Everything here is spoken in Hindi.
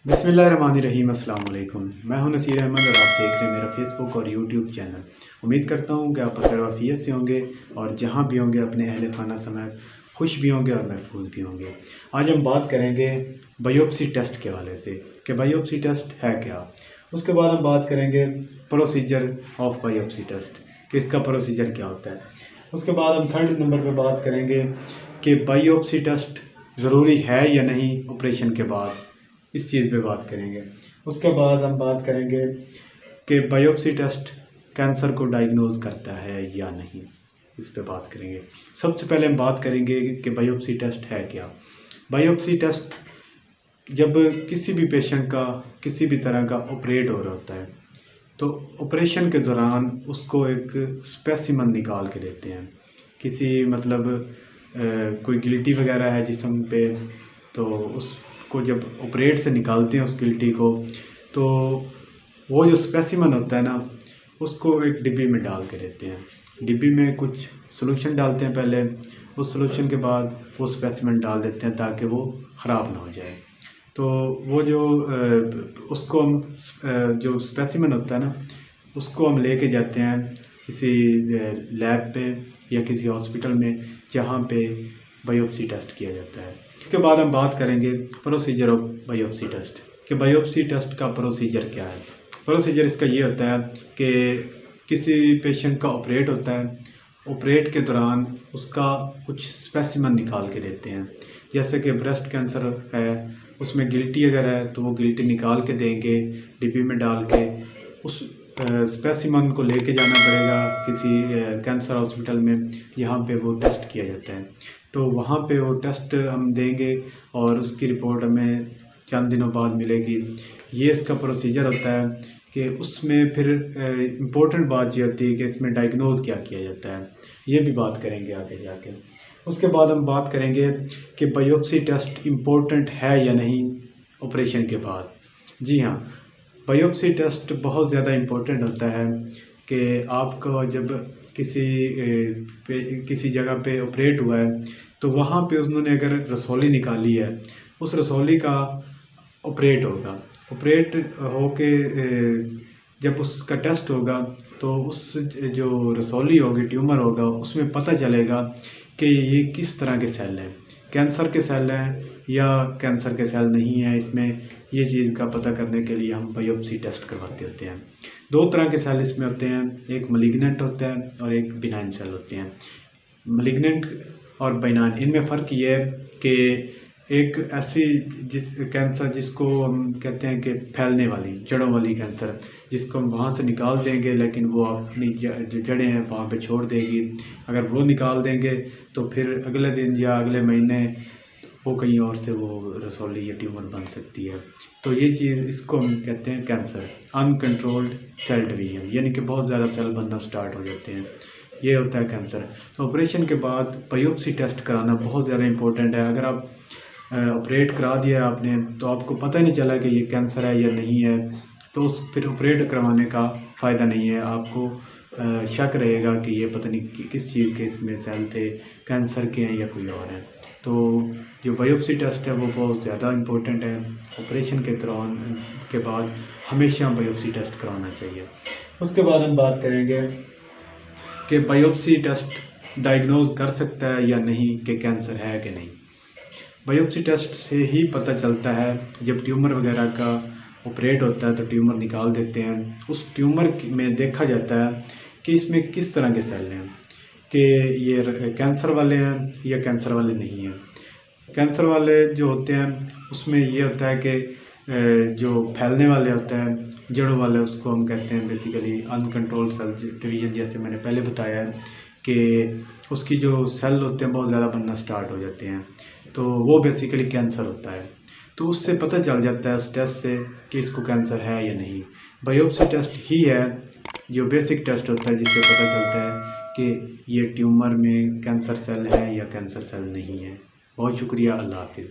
बिस्मिल्लाहिर्रहमानिर्रहीम, अस्सलाम वालेकुम। मैं हूं नसीर अहमद और आप देख रहे हैं मेरा फेसबुक और यूट्यूब चैनल। उम्मीद करता हूं कि आप खैर से होंगे और जहां भी होंगे अपने अहल खाना समेत खुश भी होंगे और महफूज भी होंगे। आज हम बात करेंगे बायोप्सी टेस्ट के हवाले से कि बायोप्सी टेस्ट है क्या। उसके बाद हम बात करेंगे प्रोसीजर ऑफ बायोप्सी टेस्ट कि इसका प्रोसीजर क्या होता है। उसके बाद हम थर्ड नंबर पर बात करेंगे कि बायोप्सी टेस्ट ज़रूरी है या नहीं ऑपरेशन के बाद, इस चीज़ पे बात करेंगे। उसके बाद हम बात करेंगे कि बायोप्सी टेस्ट कैंसर को डायग्नोज करता है या नहीं, इस पे बात करेंगे। सबसे पहले हम बात करेंगे कि बायोप्सी टेस्ट है क्या। बायोप्सी टेस्ट जब किसी भी पेशेंट का किसी भी तरह का ऑपरेट हो रहा होता है तो ऑपरेशन के दौरान उसको एक स्पेसिमन निकाल के देते हैं। किसी मतलब कोई गिल्टी वगैरह है जिस्म पे, तो उसको जब ऑपरेट से निकालते हैं उस गिल्टी को, तो वो जो स्पेसिमन होता है ना उसको एक डिब्बी में डाल के देते हैं। डिब्बी में कुछ सॉल्यूशन डालते हैं पहले, उस सॉल्यूशन के बाद वो स्पेसिमन डाल देते हैं ताकि वो ख़राब ना हो जाए। तो वो जो उसको हम जो स्पेसिमन होता है ना उसको हम लेके जाते हैं किसी लैब पे या किसी हॉस्पिटल में जहाँ पे बायोप्सी टेस्ट किया जाता है। उसके बाद हम बात करेंगे प्रोसीजर ऑफ बायोप्सी टेस्ट कि बायोप्सी टेस्ट का प्रोसीजर क्या है। प्रोसीजर इसका ये होता है कि किसी पेशेंट का ऑपरेट होता है, ऑपरेट के दौरान उसका कुछ स्पेसिमन निकाल के देते हैं। जैसे कि ब्रेस्ट कैंसर है, उसमें गिल्टी अगर है तो वो गिल्टी निकाल के देंगे डिब्बी में डाल के। उस स्पेसिमन को लेके जाना पड़ेगा किसी कैंसर हॉस्पिटल में जहाँ पे वो टेस्ट किया जाता है। तो वहाँ पे वो टेस्ट हम देंगे और उसकी रिपोर्ट हमें चंद दिनों बाद मिलेगी। ये इसका प्रोसीजर होता है कि उसमें फिर इम्पोर्टेंट बात ये होती है कि इसमें डायग्नोज क्या किया जाता है, ये भी बात करेंगे आगे जाके। उसके बाद हम बात करेंगे कि बायोप्सी टेस्ट इम्पोर्टेंट है या नहीं ऑपरेशन के बाद। जी हाँ, बायोप्सी टेस्ट बहुत ज़्यादा इम्पोर्टेंट होता है कि आपको जब किसी जगह पे ऑपरेट हुआ है तो वहाँ पे उन्होंने अगर रसौली निकाली है, उस रसौली का ऑपरेट होगा। ऑपरेट होके जब उसका टेस्ट होगा तो उस जो रसौली होगी, ट्यूमर होगा, उसमें पता चलेगा कि ये किस तरह के सेल हैं, कैंसर के सेल हैं या कैंसर के सेल नहीं है। इसमें ये चीज़ का पता करने के लिए हम बायोप्सी टेस्ट करवाते होते हैं। दो तरह के सेल इसमें होते हैं, एक मलिग्नेंट होता है और एक बिनाइन सेल होते हैं। मलिग्नेंट और बिनाइन, इनमें फ़र्क ये है कि एक ऐसी कैंसर जिसको हम कहते हैं कि फैलने वाली जड़ों वाली कैंसर, जिसको हम वहाँ से निकाल देंगे लेकिन वो अपनी जो जड़ें हैं वहाँ पे छोड़ देगी। अगर वो निकाल देंगे तो फिर अगले दिन या अगले महीने वो कहीं और से वो रसौली या ट्यूमर बन सकती है। तो ये चीज़, इसको हम कहते हैं कैंसर, अनकंट्रोल्ड सेल डिवीजन, यानी कि बहुत ज़्यादा सेल बनना स्टार्ट हो जाते हैं, ये होता है कैंसर। तो ऑपरेशन के बाद बायोप्सी टेस्ट कराना बहुत ज़्यादा इंपॉर्टेंट है। अगर आप ऑपरेट करा दिया आपने तो आपको पता ही नहीं चला कि ये कैंसर है या नहीं है, तो फिर ऑपरेट करवाने का फ़ायदा नहीं है। आपको शक रहेगा कि ये पता नहीं किस चीज़ के इसमें सेल थे, कैंसर के हैं या कोई और हैं। तो जो बायोप्सी टेस्ट है वो बहुत ज़्यादा इम्पोर्टेंट है। ऑपरेशन के दौरान के बाद हमेशा बायोप्सी टेस्ट करवाना चाहिए। उसके बाद हम बात करेंगे कि बायोप्सी टेस्ट डायग्नोज कर सकता है या नहीं कि कैंसर है कि नहीं। बायोप्सी टेस्ट से ही पता चलता है, जब ट्यूमर वगैरह का ऑपरेट होता है तो ट्यूमर निकाल देते हैं। उस ट्यूमर में देखा जाता है कि इसमें किस तरह के सेल हैं, कि ये कैंसर वाले हैं या कैंसर वाले नहीं हैं। कैंसर वाले जो होते हैं उसमें ये होता है कि जो फैलने वाले होते हैं जड़ों वाले, उसको हम कहते हैं बेसिकली अनकंट्रोल्ड सेल डिवीजन। जैसे मैंने पहले बताया है कि उसकी जो सेल होते हैं बहुत ज़्यादा बनना स्टार्ट हो जाते हैं, तो वो बेसिकली कैंसर होता है। तो उससे पता चल जाता है उस टेस्ट से कि इसको कैंसर है या नहीं। बायोप्सी टेस्ट ही है जो बेसिक टेस्ट होता है जिससे पता चलता है कि ये ट्यूमर में कैंसर सेल है या कैंसर सेल नहीं है। बहुत शुक्रिया, अल्लाह हाफिज़।